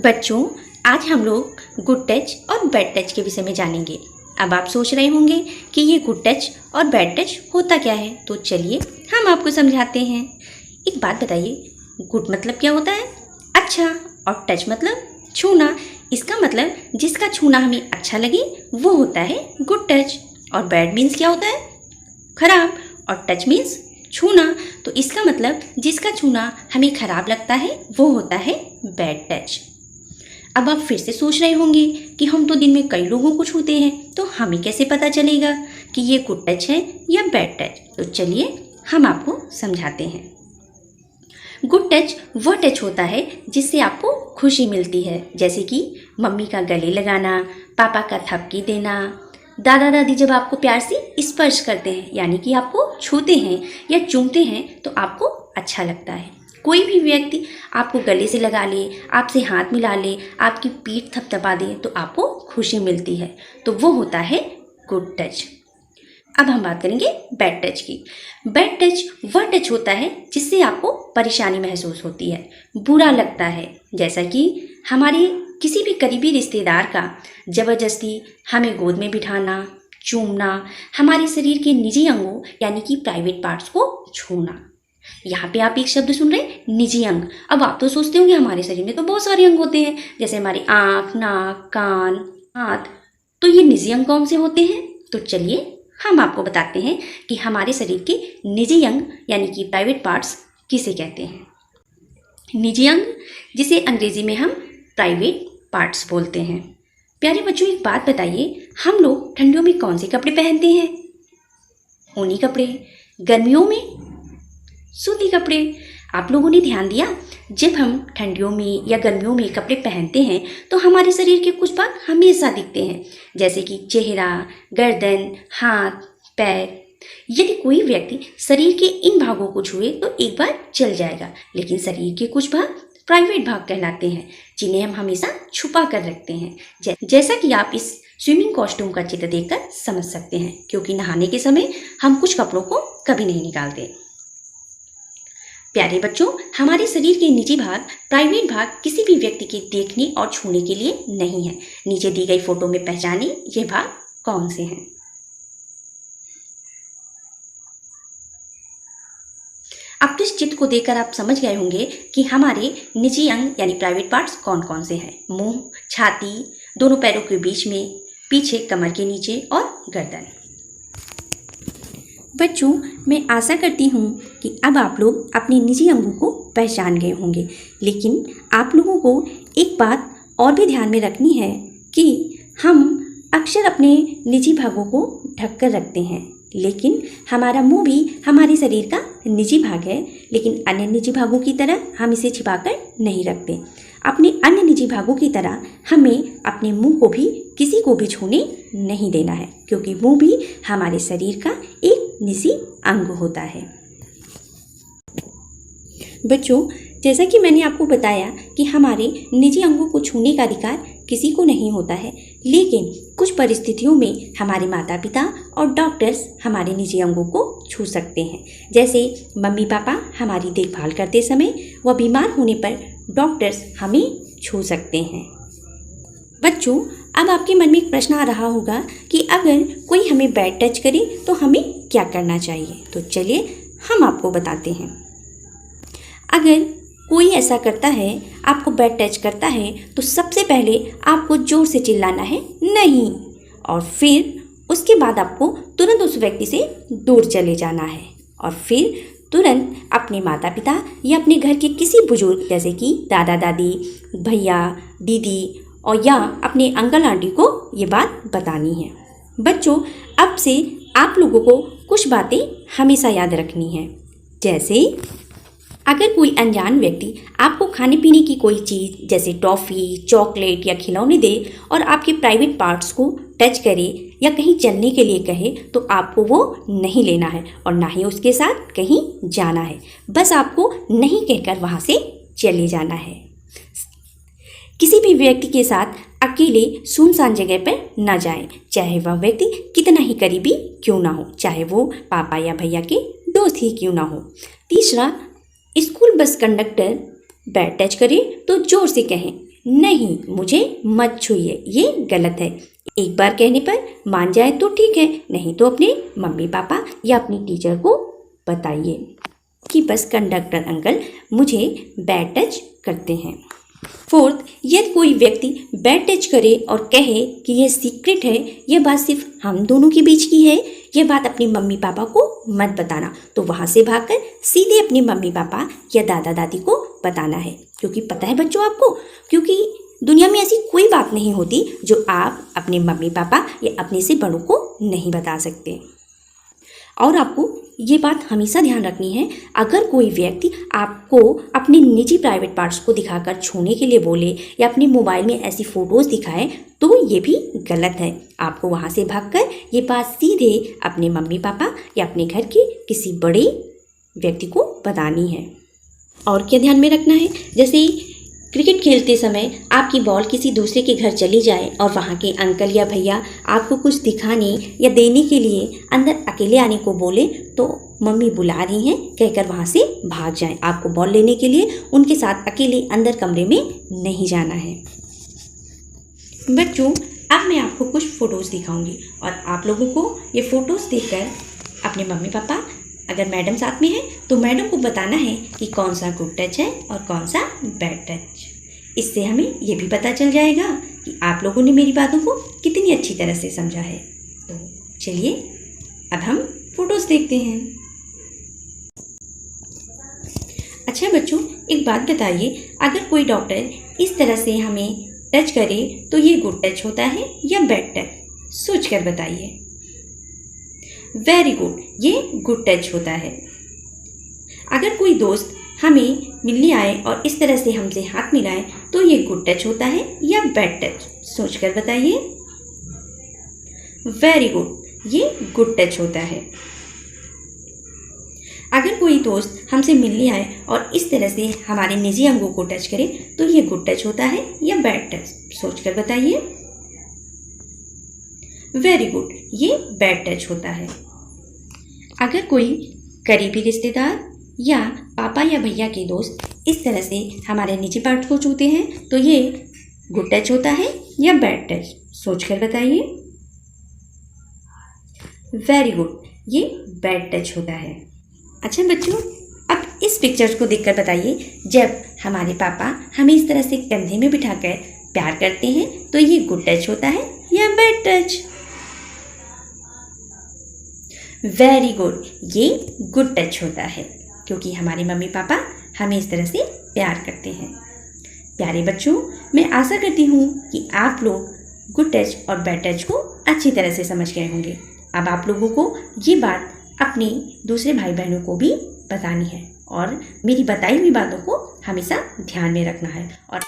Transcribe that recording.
बच्चों, आज हम लोग गुड टच और बैड टच के विषय में जानेंगे। अब आप सोच रहे होंगे कि ये गुड टच और बैड टच होता क्या है, तो चलिए हम आपको समझाते हैं। एक बात बताइए, गुड मतलब क्या होता है? अच्छा। और टच मतलब छूना। इसका मतलब जिसका छूना हमें अच्छा लगे वो होता है गुड टच। और बैड मीन्स क्या होता है? खराब। और टच मीन्स छूना। तो इसका मतलब जिसका छूना हमें खराब लगता है वो होता है बैड टच। अब आप फिर से सोच रहे होंगे कि हम तो दिन में कई लोगों को छूते हैं, तो हमें कैसे पता चलेगा कि ये गुड टच है या बैड टच? तो चलिए हम आपको समझाते हैं। गुड टच वह टच होता है जिससे आपको खुशी मिलती है, जैसे कि मम्मी का गले लगाना, पापा का थपकी देना, दादा दादी जब आपको प्यार से स्पर्श करते हैं यानी कि आपको छूते हैं या चूमते हैं तो आपको अच्छा लगता है। कोई भी व्यक्ति आपको गले से लगा ले, आपसे हाथ मिला ले, आपकी पीठ थपथपा दे तो आपको खुशी मिलती है, तो वो होता है गुड टच। अब हम बात करेंगे बैड टच की। बैड टच वह टच होता है जिससे आपको परेशानी महसूस होती है, बुरा लगता है, जैसा कि हमारे किसी भी करीबी रिश्तेदार का ज़बरदस्ती हमें गोद में बिठाना, चूमना, हमारे शरीर के निजी अंगों यानी कि प्राइवेट पार्ट्स को छूना। यहाँ पे आप एक शब्द सुन रहे हैं, निजी अंग। अब आप तो सोचते होंगे हमारे शरीर में तो बहुत सारे अंग होते हैं, जैसे हमारी आँख, नाक, कान, हाथ। तो ये निजी अंग कौन से होते हैं? तो चलिए हम आपको बताते हैं कि हमारे शरीर के निजी अंग यानी कि प्राइवेट पार्ट्स किसे कहते हैं। निजी अंग, जिसे अंग्रेजी में हम प्राइवेट पार्ट्स बोलते हैं। प्यारे बच्चों, एक बात बताइए, हम लोग ठंडियों में कौन से कपड़े पहनते हैं? ऊनी कपड़े। गर्मियों में सूती कपड़े। आप लोगों ने ध्यान दिया, जब हम ठंडियों में या गर्मियों में कपड़े पहनते हैं तो हमारे शरीर के कुछ भाग हमेशा दिखते हैं, जैसे कि चेहरा, गर्दन, हाथ, पैर। यदि कोई व्यक्ति शरीर के इन भागों को छुए तो एक बार चल जाएगा, लेकिन शरीर के कुछ भाग प्राइवेट भाग कहलाते हैं, जिन्हें हम हमेशा छुपा कर रखते हैं। जैसा कि आप इस स्विमिंग कॉस्ट्यूम का चित्र देखकर समझ सकते हैं, क्योंकि नहाने के समय हम कुछ कपड़ों को कभी नहीं निकालते। प्यारे बच्चों, हमारे शरीर के निजी भाग, प्राइवेट भाग किसी भी व्यक्ति के देखने और छूने के लिए नहीं है। नीचे दी गई फोटो में पहचाने ये भाग कौन से हैं। अब इस चित्र को देखकर आप समझ गए होंगे कि हमारे निजी अंग यानी प्राइवेट पार्ट्स कौन कौन से हैं। मुंह, छाती, दोनों पैरों के बीच में, पीछे कमर के नीचे और गर्दन। बच्चों, मैं आशा करती हूँ कि अब आप लोग अपने निजी अंगों को पहचान गए होंगे, लेकिन आप लोगों को एक बात और भी ध्यान में रखनी है कि हम अक्सर अपने निजी भागों को ढक कर रखते हैं, लेकिन हमारा मुंह भी हमारे शरीर का निजी भाग है, लेकिन अन्य निजी भागों की तरह हम इसे छिपाकर नहीं रखते। अपने अन्य निजी भागों की तरह हमें अपने मुंह को भी किसी को भी छूने नहीं देना है, क्योंकि मुंह भी हमारे शरीर का एक निजी अंग होता है। बच्चों, जैसा कि मैंने आपको बताया कि हमारे निजी अंगों को छूने का अधिकार किसी को नहीं होता है, लेकिन कुछ परिस्थितियों में हमारे माता पिता और डॉक्टर्स हमारे निजी अंगों को छू सकते हैं। जैसे मम्मी पापा हमारी देखभाल करते समय व बीमार होने पर डॉक्टर्स हमें छू सकते हैं। बच्चों, अब आपके मन में एक प्रश्न आ रहा होगा कि अगर कोई हमें बैड टच करे तो हमें क्या करना चाहिए? तो चलिए हम आपको बताते हैं। अगर कोई ऐसा करता है, आपको बैड टच करता है, तो सबसे पहले आपको जोर से चिल्लाना है नहीं, और फिर उसके बाद आपको तुरंत उस व्यक्ति से दूर चले जाना है, और फिर तुरंत अपने माता पिता या अपने घर के किसी बुजुर्ग जैसे कि दादा दादी, भैया, दीदी और या अपने अंकल आंटी को ये बात बतानी है। बच्चों, अब से आप लोगों को कुछ बातें हमेशा याद रखनी है, जैसे अगर कोई अनजान व्यक्ति आपको खाने पीने की कोई चीज़ जैसे टॉफ़ी, चॉकलेट या खिलौने दे और आपके प्राइवेट पार्ट्स को टच करे या कहीं चलने के लिए कहे, तो आपको वो नहीं लेना है और ना ही उसके साथ कहीं जाना है। बस आपको नहीं कहकर वहाँ से चले जाना है। किसी भी व्यक्ति के साथ अकेले सुनसान जगह पर न जाएं, चाहे वह व्यक्ति कितना ही करीबी क्यों ना हो, चाहे वो पापा या भैया के दोस्त ही क्यों ना हो। तीसरा, school bus conductor bad touch करे तो जोर से कहें, नहीं, मुझे मत छूइए, ये गलत है। एक बार कहने पर मान जाए तो ठीक है, नहीं तो अपने मम्मी पापा या अपनी टीचर को बताइए कि बस कंडक्टर अंकल मुझे बैड टच करते हैं। फोर्थ, यदि कोई व्यक्ति बैड टच करे और कहे कि यह सीक्रेट है, यह बात सिर्फ हम दोनों के बीच की है, यह बात अपनी मम्मी पापा को मत बताना। तो वहाँ से भागकर सीधे अपने मम्मी पापा या दादा दादी को बताना है। क्योंकि पता है बच्चों आपको, क्योंकि दुनिया में ऐसी कोई बात नहीं होती जो आप अपने मम्मी पापा या अपने से बड़ों को नहीं बता सकते। और आपको ये बात हमेशा ध्यान रखनी है, अगर कोई व्यक्ति आपको अपने निजी प्राइवेट पार्ट्स को दिखाकर छूने के लिए बोले या अपने मोबाइल में ऐसी फ़ोटोज़ दिखाए तो ये भी गलत है। आपको वहाँ से भागकर ये बात सीधे अपने मम्मी पापा या अपने घर के किसी बड़े व्यक्ति को बतानी है। और क्या ध्यान में रखना है, जैसे क्रिकेट खेलते समय आपकी बॉल किसी दूसरे के घर चली जाए और वहाँ के अंकल या भैया आपको कुछ दिखाने या देने के लिए अंदर अकेले आने को बोले तो मम्मी बुला रही हैं कहकर वहाँ से भाग जाएं। आपको बॉल लेने के लिए उनके साथ अकेले अंदर कमरे में नहीं जाना है। बच्चों, अब मैं आपको कुछ फ़ोटोज़ दिखाऊंगी और आप लोगों को ये फ़ोटोज़ देखकर अपने मम्मी पापा, अगर मैडम साथ में है तो मैडम को बताना है कि कौन सा गुड टच है और कौन सा बैड टच। इससे हमें ये भी पता चल जाएगा कि आप लोगों ने मेरी बातों को कितनी अच्छी तरह से समझा है। तो चलिए अब हम फोटोज़ देखते हैं। अच्छा बच्चों, एक बात बताइए, अगर कोई डॉक्टर इस तरह से हमें टच करे तो ये गुड टच होता है या बैड टच? सोच कर बताइए। वेरी गुड, ये गुड टच होता है। अगर कोई दोस्त हमें मिलने आए और इस तरह से हमसे हाथ मिलाए तो ये गुड टच होता है या बैड टच? सोच कर बताइए। वेरी गुड, ये गुड टच होता है। अगर कोई दोस्त हमसे मिलने आए और इस तरह से हमारे निजी अंगों को टच करे तो ये गुड टच होता है या बैड टच? सोच कर बताइए। वेरी गुड, ये बैड टच होता है। अगर कोई करीबी रिश्तेदार या पापा या भैया के दोस्त इस तरह से हमारे निजी पार्ट को छूते हैं तो ये गुड टच होता है या बैड टच? सोच कर बताइए। वेरी गुड, ये बैड टच होता है। अच्छा बच्चों, अब इस पिक्चर्स को देखकर बताइए, जब हमारे पापा हमें इस तरह से कंधे में बिठाकर प्यार करते हैं तो ये गुड टच होता है या बैड टच? वेरी गुड, ये गुड टच होता है, क्योंकि हमारे मम्मी पापा हमें इस तरह से प्यार करते हैं। प्यारे बच्चों, मैं आशा करती हूँ कि आप लोग गुड टच और बैड टच को अच्छी तरह से समझ गए होंगे। अब आप लोगों को ये बात अपने दूसरे भाई बहनों को भी बतानी है और मेरी बताई हुई बातों को हमेशा ध्यान में रखना है। और